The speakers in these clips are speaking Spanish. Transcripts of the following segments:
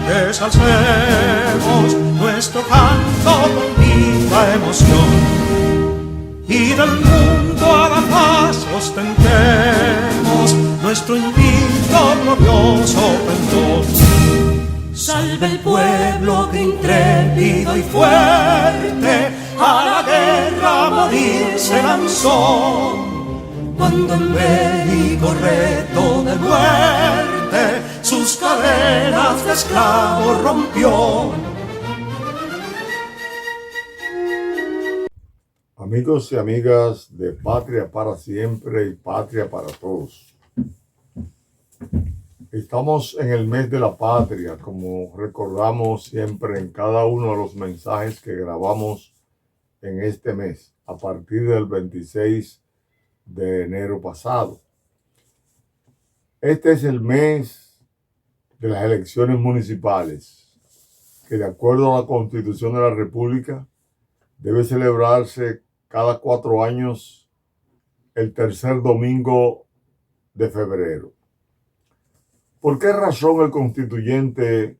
Desalcemos nuestro canto con viva emoción y del mundo a la paz ostentemos nuestro invicto glorioso pendón. Salve el pueblo que intrépido y fuerte a la guerra a morir se lanzó, cuando en bélico reto de muerte sus cadenas de esclavos rompió. Amigos y amigas de Patria para Siempre y Patria para Todos. Estamos en el mes de la patria, como recordamos siempre en cada uno de los mensajes que grabamos en este mes, a partir del 26 de enero pasado. Este es el mes de las elecciones municipales, que de acuerdo a la Constitución de la República debe celebrarse cada 4 años el tercer domingo de febrero. ¿Por qué razón el constituyente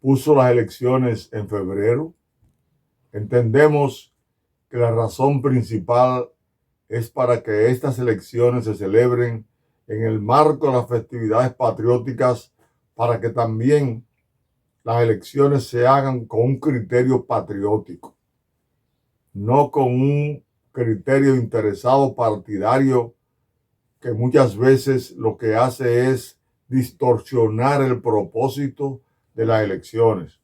puso las elecciones en febrero? Entendemos que la razón principal es para que estas elecciones se celebren en el marco de las festividades patrióticas, para que también las elecciones se hagan con un criterio patriótico, no con un criterio interesado partidario que muchas veces lo que hace es distorsionar el propósito de las elecciones,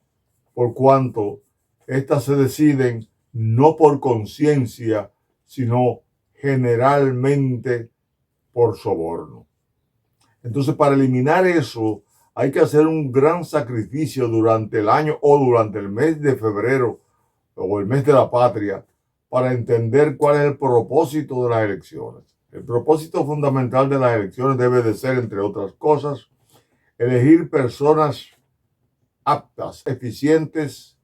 por cuanto estas se deciden no por conciencia, sino generalmente por soborno. Entonces, para eliminar eso, hay que hacer un gran sacrificio durante el año o durante el mes de febrero o el mes de la patria, para entender cuál es el propósito de las elecciones. El propósito fundamental de las elecciones debe de ser, entre otras cosas, elegir personas aptas, eficientes,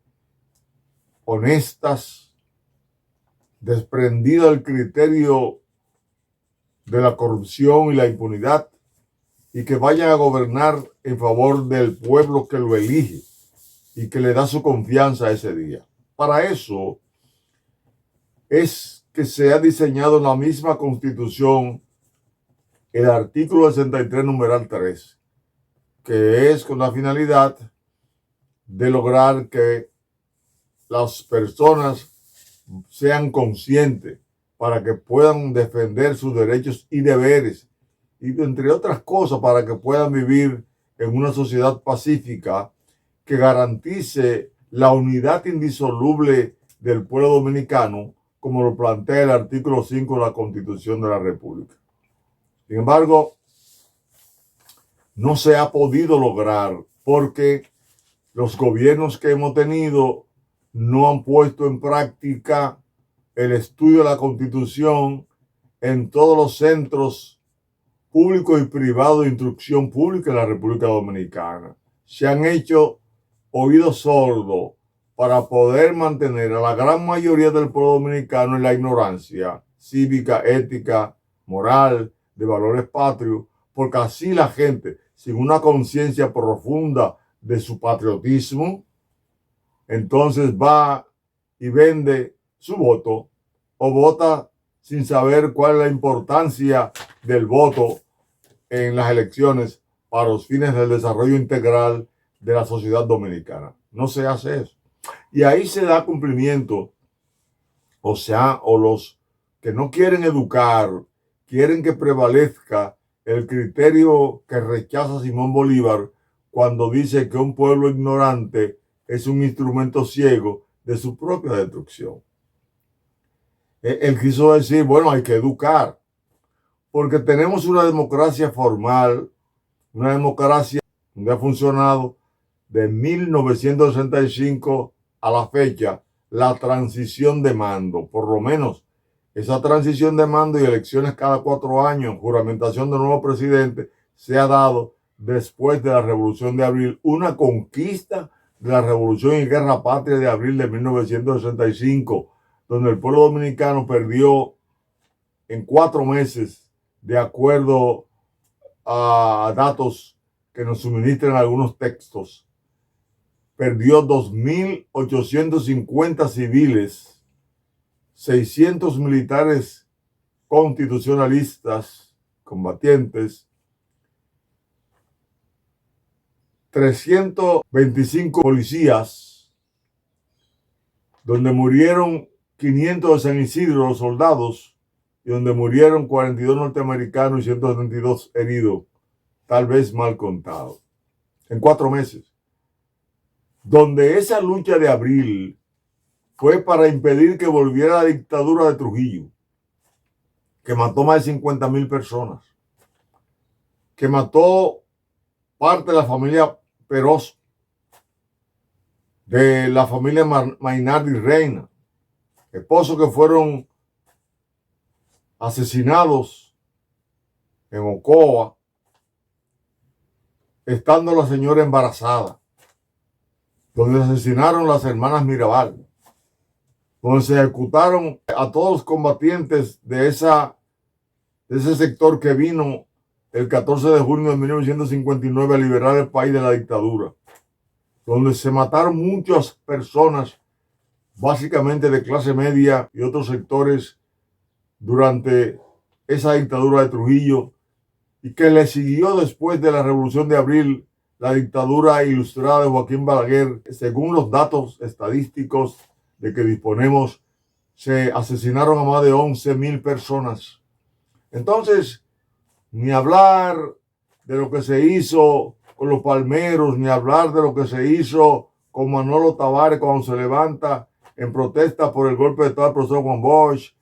honestas, desprendidas del criterio de la corrupción y la impunidad, y que vayan a gobernar en favor del pueblo que lo elige y que le da su confianza ese día. Para eso es que se ha diseñado en la misma Constitución el artículo 63, numeral 3, que es con la finalidad de lograr que las personas sean conscientes para que puedan defender sus derechos y deberes, y entre otras cosas para que puedan vivir en una sociedad pacífica que garantice la unidad indisoluble del pueblo dominicano, como lo plantea el artículo 5 de la Constitución de la República. Sin embargo, no se ha podido lograr porque los gobiernos que hemos tenido no han puesto en práctica el estudio de la Constitución en todos los centros públicos y privados de instrucción pública en la República Dominicana. Se han hecho oídos sordos para poder mantener a la gran mayoría del pueblo dominicano en la ignorancia cívica, ética, moral, de valores patrios, porque así la gente, sin una conciencia profunda de su patriotismo, entonces va y vende su voto o vota sin saber cuál es la importancia del voto en las elecciones para los fines del desarrollo integral de la sociedad dominicana. No se hace eso. Y ahí se da cumplimiento, o los que no quieren educar, quieren que prevalezca el criterio que rechaza Simón Bolívar cuando dice que un pueblo ignorante es un instrumento ciego de su propia destrucción. Él quiso decir, bueno, hay que educar, porque tenemos una democracia formal, una democracia que ha funcionado de 1965 a la fecha, la transición de mando, por lo menos esa transición de mando y elecciones cada 4 años, juramentación de nuevo presidente, se ha dado después de la Revolución de Abril, una conquista de la Revolución y Guerra Patria de abril de 1965, donde el pueblo dominicano perdió en 4 meses, de acuerdo a datos que nos suministran algunos textos, perdió 2.850 civiles, 600 militares constitucionalistas, combatientes, 325 policías, donde murieron 500 de San Isidro, los soldados, y donde murieron 42 norteamericanos y 172 heridos, tal vez mal contado, en 4 meses. Donde esa lucha de abril fue para impedir que volviera la dictadura de Trujillo, que mató más de 50,000 personas, que mató parte de la familia Peroso, de la familia Mainardi Reina, esposos que fueron asesinados en Ocoa, estando la señora embarazada, donde asesinaron las hermanas Mirabal, donde se ejecutaron a todos los combatientes de ese sector que vino el 14 de junio de 1959 a liberar el país de la dictadura, donde se mataron muchas personas, básicamente de clase media y otros sectores, durante esa dictadura de Trujillo, y que le siguió después de la Revolución de Abril la dictadura ilustrada de Joaquín Balaguer. Según los datos estadísticos de que disponemos, se asesinaron a más de 11,000 personas. Entonces, ni hablar de lo que se hizo con los palmeros, ni hablar de lo que se hizo con Manolo Tavares cuando se levanta en protesta por el golpe de Estado del profesor Juan Bosch,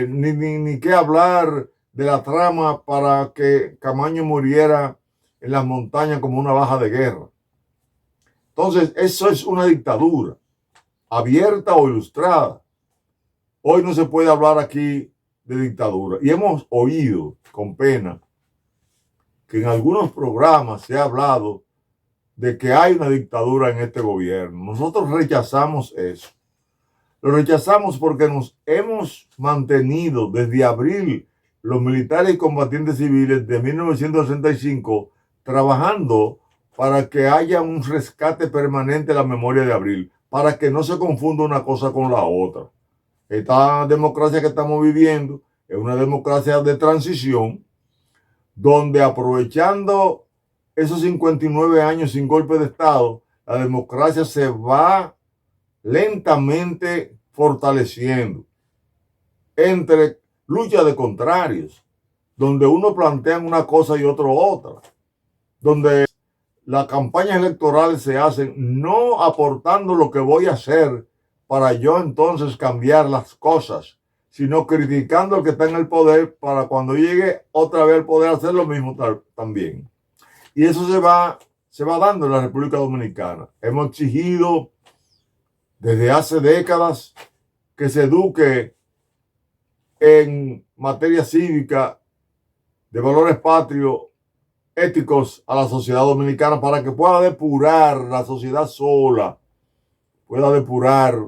ni qué hablar de la trama para que Camaño muriera en las montañas como una baja de guerra. Entonces, eso es una dictadura, abierta o ilustrada. Hoy no se puede hablar aquí de dictadura. Y hemos oído con pena que en algunos programas se ha hablado de que hay una dictadura en este gobierno. Nosotros rechazamos eso. Lo rechazamos porque nos hemos mantenido desde abril, los militares y combatientes civiles de 1965, trabajando para que haya un rescate permanente de la memoria de abril, para que no se confunda una cosa con la otra. Esta democracia que estamos viviendo es una democracia de transición, donde aprovechando esos 59 años sin golpe de Estado, la democracia se va lentamente fortaleciendo entre lucha de contrarios, donde uno plantea una cosa y otro otra, donde las campañas electorales se hacen no aportando lo que voy a hacer para yo entonces cambiar las cosas, sino criticando al que está en el poder para cuando llegue otra vez al poder hacer lo mismo también. Y eso se va dando en la República Dominicana. Hemos exigido desde hace décadas que se eduque en materia cívica, de valores patrios, éticos a la sociedad dominicana, para que pueda depurar la sociedad sola, pueda depurar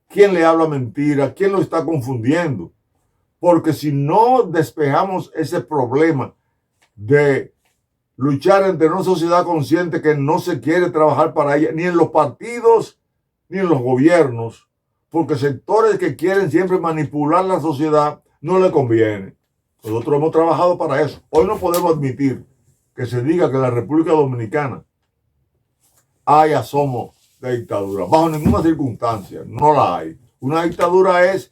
quién le habla mentira, quién lo está confundiendo. Porque si no despejamos ese problema de luchar entre una sociedad consciente que no se quiere trabajar para ella, ni en los partidos, ni en los gobiernos, porque sectores que quieren siempre manipular la sociedad no le conviene. Nosotros hemos trabajado para eso. Hoy no podemos admitir que se diga que en la República Dominicana hay asomo de dictadura. Bajo ninguna circunstancia, no la hay. Una dictadura es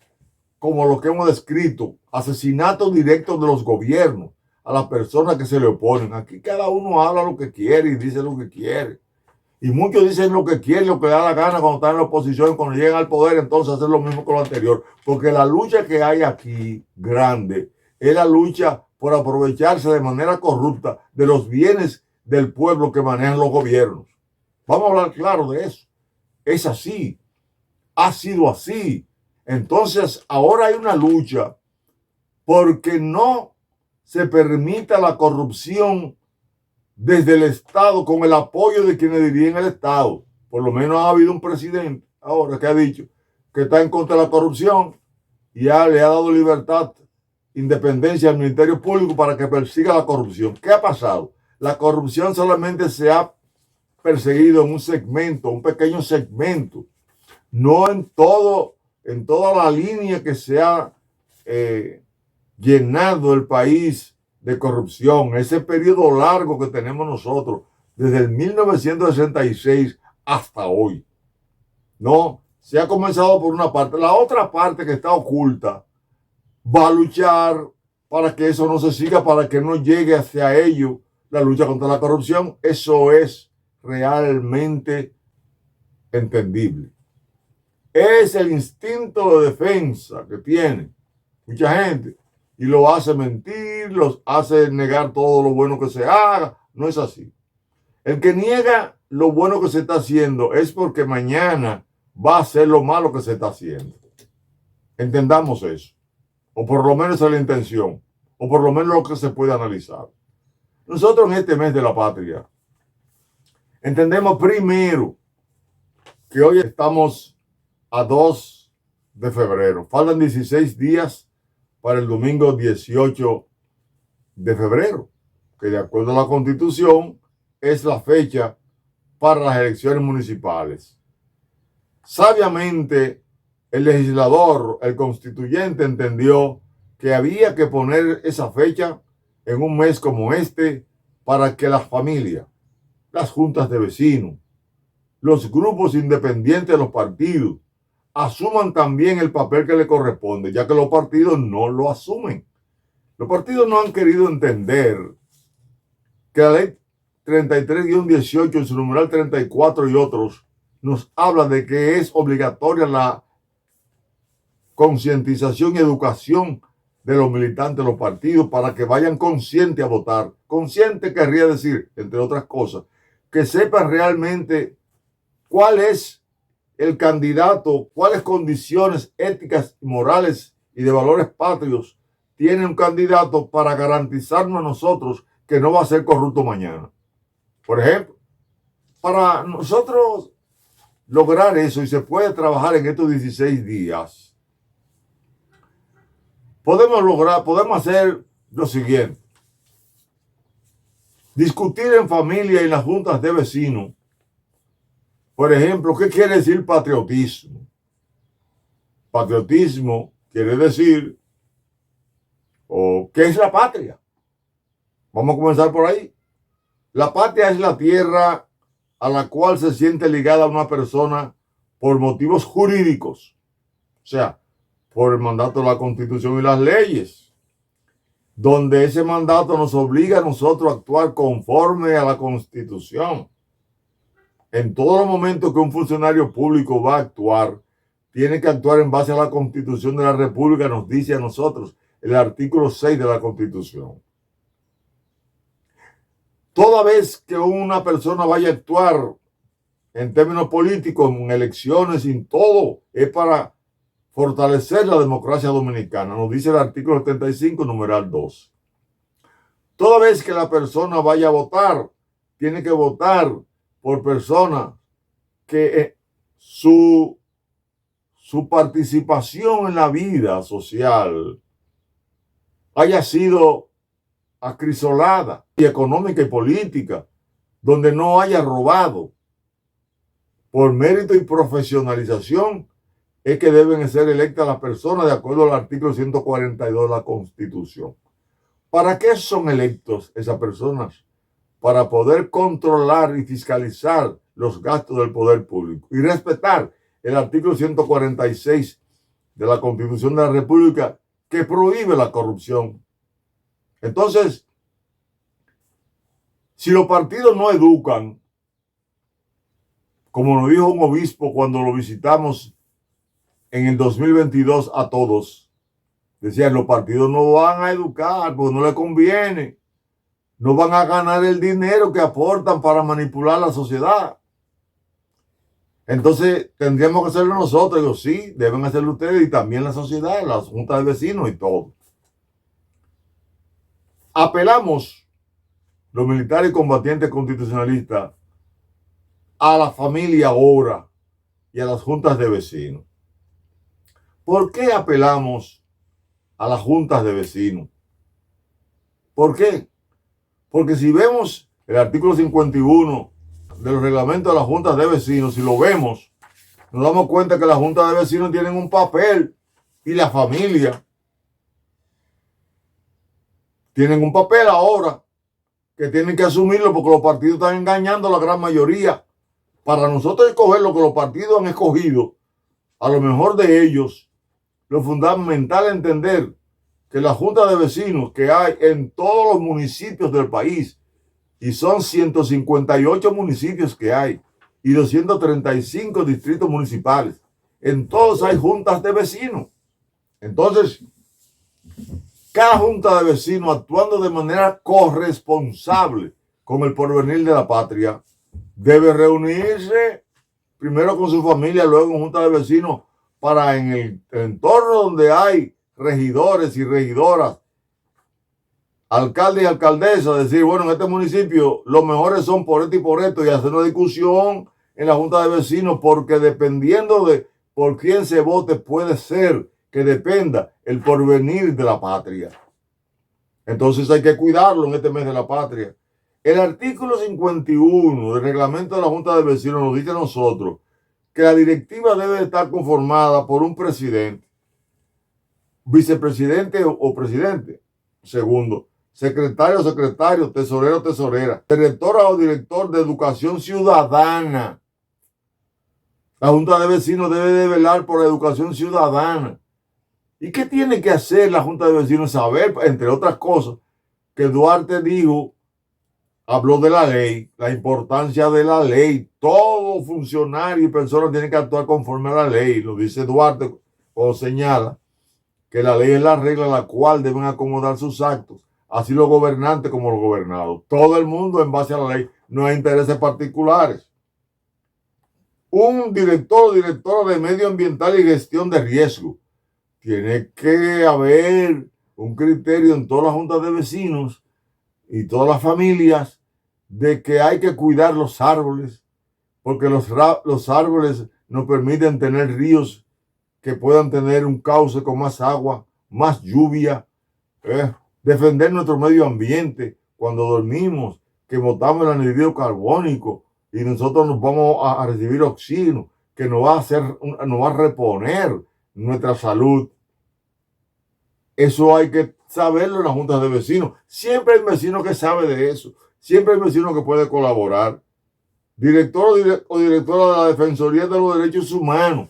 como lo que hemos descrito, asesinatos directos de los gobiernos a las personas que se le oponen. Aquí cada uno habla lo que quiere y dice lo que quiere. Y muchos dicen lo que quieren, lo que da la gana cuando están en la oposición, cuando llegan al poder, entonces hacen lo mismo con lo anterior. Porque la lucha que hay aquí, grande, es la lucha por aprovecharse de manera corrupta de los bienes del pueblo que manejan los gobiernos. Vamos a hablar claro de eso. Es así. Ha sido así. Entonces, ahora hay una lucha porque no se permita la corrupción desde el Estado, con el apoyo de quienes dirigen el Estado. Por lo menos ha habido un presidente ahora que ha dicho que está en contra de la corrupción y le ha dado libertad, independencia al Ministerio Público para que persiga la corrupción. ¿Qué ha pasado? La corrupción solamente se ha perseguido en un segmento, un pequeño segmento, no en toda la línea que se ha llenado el país de corrupción. Ese periodo largo que tenemos nosotros, desde el 1966 hasta hoy. No, se ha comenzado por una parte. La otra parte que está oculta va a luchar para que eso no se siga, para que no llegue hacia ello la lucha contra la corrupción. Eso es realmente entendible. Es el instinto de defensa que tiene mucha gente y lo hace mentir, los hace negar todo lo bueno que se haga. No es así. El que niega lo bueno que se está haciendo es porque mañana va a hacer lo malo que se está haciendo. Entendamos eso. O por lo menos es la intención. O por lo menos lo que se puede analizar. Nosotros en este mes de la patria entendemos primero que hoy estamos a 2 de febrero. Faltan 16 días para el domingo 18 de febrero, que de acuerdo a la Constitución es la fecha para las elecciones municipales. Sabiamente, el legislador, el constituyente, entendió que había que poner esa fecha en un mes como este para que las familias, las juntas de vecinos, los grupos independientes de los partidos, asuman también el papel que le corresponde, ya que los partidos no lo asumen. Los partidos no han querido entender que la ley 33-18 en su numeral 34 y otros nos habla de que es obligatoria la concientización y educación de los militantes de los partidos para que vayan conscientes a votar. Consciente querría decir, entre otras cosas, que sepan realmente cuál es el candidato, cuáles condiciones éticas, morales y de valores patrios tiene un candidato para garantizarnos a nosotros que no va a ser corrupto mañana. Por ejemplo, para nosotros lograr eso, y se puede trabajar en estos 16 días, podemos hacer lo siguiente: discutir en familia y en las juntas de vecinos. Por ejemplo, ¿qué quiere decir patriotismo? Patriotismo quiere decir, ¿qué es la patria? Vamos a comenzar por ahí. La patria es la tierra a la cual se siente ligada una persona por motivos jurídicos, o sea, por el mandato de la Constitución y las leyes, donde ese mandato nos obliga a nosotros a actuar conforme a la Constitución. En todos los momentos que un funcionario público va a actuar, tiene que actuar en base a la Constitución de la República, nos dice a nosotros el artículo 6 de la Constitución. Toda vez que una persona vaya a actuar en términos políticos, en elecciones, en todo, es para fortalecer la democracia dominicana, nos dice el artículo 75, numeral 2. Toda vez que la persona vaya a votar, tiene que votar por personas que su participación en la vida social haya sido acrisolada, y económica y política, donde no haya robado. Por mérito y profesionalización es que deben ser electas las personas de acuerdo al artículo 142 de la Constitución. ¿Para qué son electos esas personas? Para poder controlar y fiscalizar los gastos del poder público y respetar el artículo 146 de la Constitución de la República, que prohíbe la corrupción. Entonces, si los partidos no educan, como nos dijo un obispo cuando lo visitamos en el 2022 a todos, decían: los partidos no van a educar porque no les conviene, no van a ganar el dinero que aportan para manipular la sociedad. Entonces tendríamos que hacerlo nosotros. Digo, sí, deben hacerlo ustedes y también la sociedad, las juntas de vecinos y todo. Apelamos, los militares y combatientes constitucionalistas, a la familia ahora y a las juntas de vecinos. ¿Por qué apelamos a las juntas de vecinos? ¿Por qué? Porque si vemos el artículo 51 de los reglamentos de las juntas de vecinos, si lo vemos, nos damos cuenta que las juntas de vecinos tienen un papel y la familia tienen un papel ahora que tienen que asumirlo porque los partidos están engañando a la gran mayoría. Para nosotros escoger lo que los partidos han escogido, a lo mejor de ellos, lo fundamental es entender que la junta de vecinos que hay en todos los municipios del país, y son 158 municipios que hay, y 235 distritos municipales, en todos hay juntas de vecinos. Entonces, cada junta de vecinos actuando de manera corresponsable con el porvenir de la patria, debe reunirse primero con su familia, luego en junta de vecinos, para en el entorno donde hay regidores y regidoras, alcaldes y alcaldesas, decir, bueno, en este municipio los mejores son por esto y hacer una discusión en la junta de vecinos, porque dependiendo de por quién se vote, puede ser que dependa el porvenir de la patria. Entonces hay que cuidarlo en este mes de la patria. El artículo 51 del reglamento de la junta de vecinos nos dice a nosotros que la directiva debe estar conformada por un presidente, vicepresidente o presidente, segundo, secretario o secretario, tesorero o tesorera, directora o director de educación ciudadana. La junta de vecinos debe de velar por la educación ciudadana. ¿Y qué tiene que hacer la junta de vecinos? Saber, entre otras cosas, que Duarte dijo, habló de la ley, la importancia de la ley. Todo funcionario y persona tiene que actuar conforme a la ley. Lo dice Duarte cuando señala que la ley es la regla a la cual deben acomodar sus actos, así los gobernantes como los gobernados. Todo el mundo en base a la ley, no hay intereses particulares. Un director o directora de medio ambiental y gestión de riesgo. Tiene que haber un criterio en todas las juntas de vecinos y todas las familias de que hay que cuidar los árboles, porque los árboles nos permiten tener ríos que puedan tener un cauce con más agua, más lluvia, defender nuestro medio ambiente cuando dormimos, que botamos el anhídrido carbónico y nosotros nos vamos a recibir oxígeno que nos va a reponer nuestra salud. Eso hay que saberlo en las juntas de vecinos. Siempre hay vecino que sabe de eso. Siempre hay vecino que puede colaborar. Director o directora de la Defensoría de los Derechos Humanos.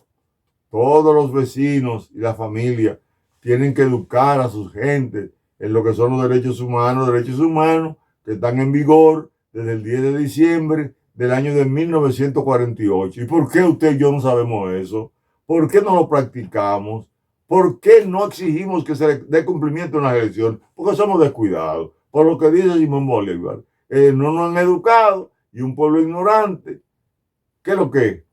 Todos los vecinos y la familia tienen que educar a sus gentes en lo que son los derechos humanos que están en vigor desde el 10 de diciembre del año de 1948. ¿Y por qué usted y yo no sabemos eso? ¿Por qué no lo practicamos? ¿Por qué no exigimos que se le dé cumplimiento en las elecciones? Porque somos descuidados. Por lo que dice Simón Bolívar. No nos han educado y un pueblo ignorante. ¿Qué es lo que es?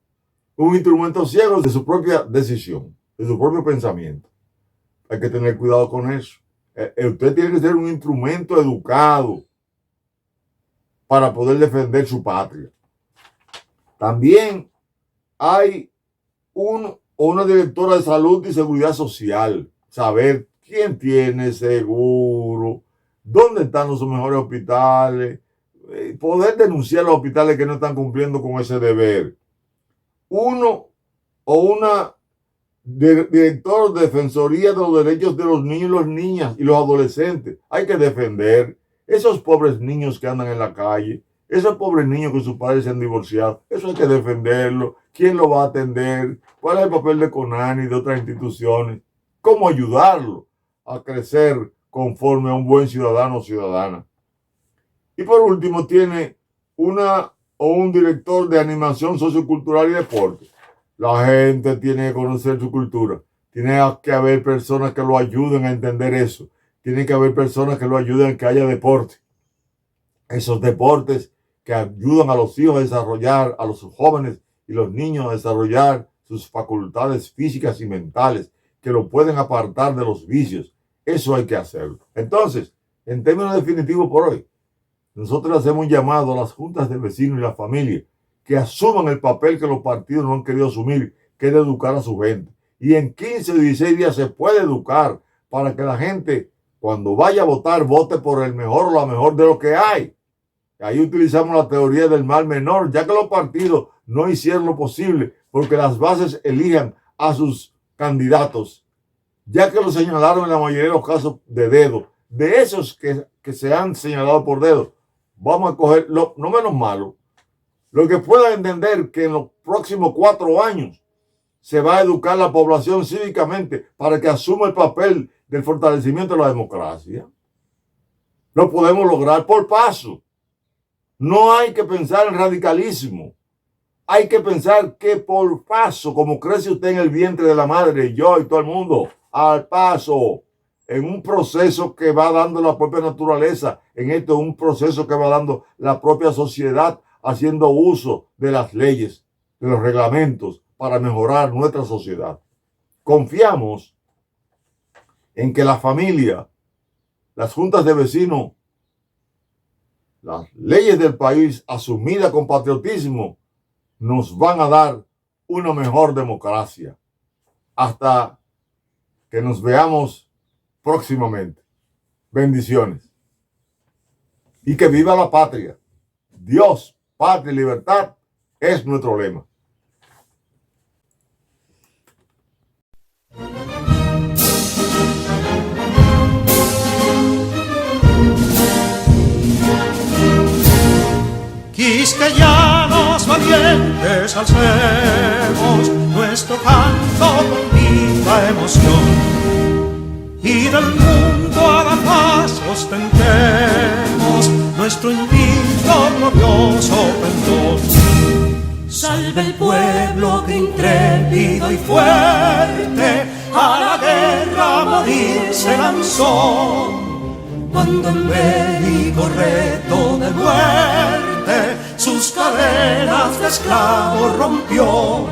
Un instrumento ciego de su propia decisión, de su propio pensamiento. Hay que tener cuidado con eso. Usted tiene que ser un instrumento educado para poder defender su patria. También hay una directora de salud y seguridad social. Saber quién tiene seguro, dónde están los mejores hospitales, poder denunciar a los hospitales que no están cumpliendo con ese deber. Uno o una director de defensoría de los derechos de los niños, las niñas y los adolescentes. Hay que defender esos pobres niños que andan en la calle, esos pobres niños que sus padres se han divorciado. Eso hay que defenderlo. ¿Quién lo va a atender? ¿Cuál es el papel de CONANI y de otras instituciones? ¿Cómo ayudarlo a crecer conforme a un buen ciudadano o ciudadana? Y por último, tiene un director de animación sociocultural y deporte. La gente tiene que conocer su cultura. Tiene que haber personas que lo ayuden a entender eso. Tiene que haber personas que lo ayuden a que haya deporte. Esos deportes que ayudan a los hijos a desarrollar, a los jóvenes y los niños a desarrollar sus facultades físicas y mentales, que lo pueden apartar de los vicios. Eso hay que hacerlo. Entonces, en términos definitivos por hoy, nosotros hacemos un llamado a las juntas de vecinos y la familia que asuman el papel que los partidos no han querido asumir, que es de educar a su gente. Y en 15 o 16 días se puede educar para que la gente, cuando vaya a votar, vote por el mejor o la mejor de lo que hay. Ahí utilizamos la teoría del mal menor, ya que los partidos no hicieron lo posible porque las bases elijan a sus candidatos, ya que lo señalaron en la mayoría de los casos de dedo. De esos que se han señalado por dedo, vamos a coger lo no menos malo, lo que puedan entender que en los próximos 4 años se va a educar la población cívicamente para que asuma el papel del fortalecimiento de la democracia. Lo podemos lograr por paso. No hay que pensar en radicalismo. Hay que pensar que por paso, como crece usted en el vientre de la madre, yo y todo el mundo, al paso, en un proceso que va dando la propia naturaleza, en esto un proceso que va dando la propia sociedad, haciendo uso de las leyes, de los reglamentos, para mejorar nuestra sociedad. Confiamos en que la familia, las juntas de vecinos, las leyes del país asumidas con patriotismo, nos van a dar una mejor democracia. Hasta que nos veamos próximamente. Bendiciones. Y que viva la patria. Dios, patria y libertad es nuestro lema. Quisqueyanos valientes alcemos nuestro canto con viva emoción, y del mundo a la paz ostentemos nuestro invicto glorioso pendón. Salve el pueblo que intrépido y fuerte a la guerra a morir se lanzó, cuando en bélico reto de muerte sus cadenas de esclavos rompió.